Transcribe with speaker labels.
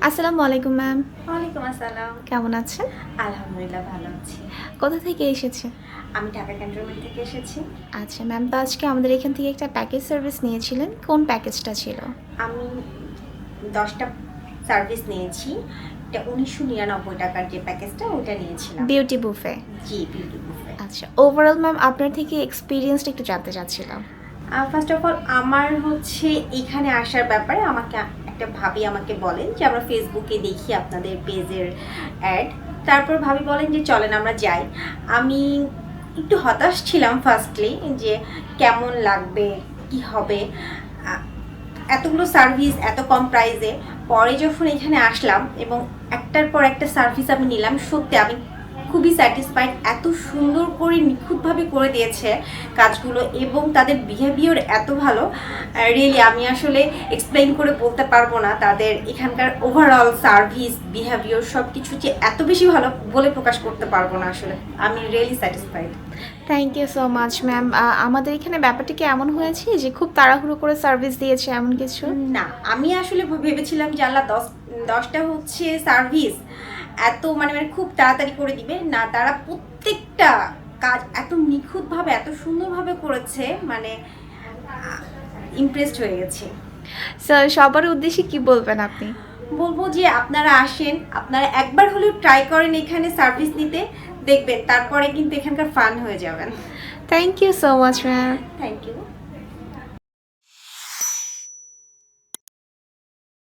Speaker 1: আসসালামু আলাইকুম ম্যাম।
Speaker 2: ওয়ালাইকুম আসসালাম।
Speaker 1: কেমন আছেন?
Speaker 2: আলহামদুলিল্লাহ ভালো আছি।
Speaker 1: কোথা থেকে এসেছেন?
Speaker 2: আমি ঢাকা ক্যান্টনমেন্ট থেকে এসেছি।
Speaker 1: আচ্ছা ম্যাম, তো আজকে আমাদের এখান থেকে একটা প্যাকেজ সার্ভিস নিয়েছিলেন। কোন প্যাকেজটা ছিল?
Speaker 2: আমি ১০ টা সার্ভিস নিয়েছি। এটা ৳১৯৯৯ যে প্যাকেজটা ওটা নিয়েছিলাম।
Speaker 1: Beauty buffet.
Speaker 2: জি, বিউটি বুফে।
Speaker 1: আচ্ছা, ওভারঅল ম্যাম আপনার থেকে এক্সপেরিয়েন্সটা একটু জানতে চাচ্ছিলাম।
Speaker 2: ফার্স্ট অফ অল আমার হচ্ছে এখানে আসার ব্যাপারে আমাকে একটা ভাবি আমাকে বলেন যে আমরা ফেসবুকে দেখি আপনাদের পেজের অ্যাড। তারপর ভাবি বলেন যে চলেন আমরা যাই। আমি একটু হতাশ ছিলাম ফার্স্টলি যে কেমন লাগবে, কি হবে। আ এতগুলো সার্ভিস এত কম প্রাইসে। পরে যখন এখানে আসলাম এবং একটার পর একটা সার্ভিস আমি নিলাম, সত্যি আমি খুবই স্যাটিসফাইড। এত সুন্দর করে নিখুঁতভাবে করে দিয়েছে কাজগুলো এবং তাদের বিহেভিয়ার এত ভালো। রিয়েলি আমি আসলে এক্সপ্লেইন করে বলতে পারবো না তাদের এখানকার ওভারঅল সার্ভিস, বিহেভিয়ার সব কিছু যে এত বেশি ভালো বলে প্রকাশ করতে পারবো না আসলে। আমি really satisfied.
Speaker 1: Thank you so much ma'am. আমাদের এখানে ব্যাপারটা কি এমন হয়েছে যে খুব তাড়াহুড়ো করে সার্ভিস দিয়েছে এমন কিছু?
Speaker 2: না, আমি আসলে ভেবেছিলাম যে আল্লাহ ১০টা হচ্ছে সার্ভিস এত মানে খুব তাড়াতাড়ি করে দিবে। না, তারা প্রত্যেকটা কাজ এত নিখুঁতভাবে এত সুন্দরভাবে করেছে, মানে ইমপ্রেসড হয়ে গেছি।
Speaker 1: স্যার, সবার উদ্দেশ্যে কি বলবেন আপনি?
Speaker 2: বলবো যে আপনারা আসেন, আপনারা একবার হলেও ট্রাই করেন এখানে সার্ভিস নিতে, দেখবেন তারপরে কিন্তু এখানকার ফান হয়ে যাবেন।
Speaker 1: Thank you so much ma'am.
Speaker 2: Thank you.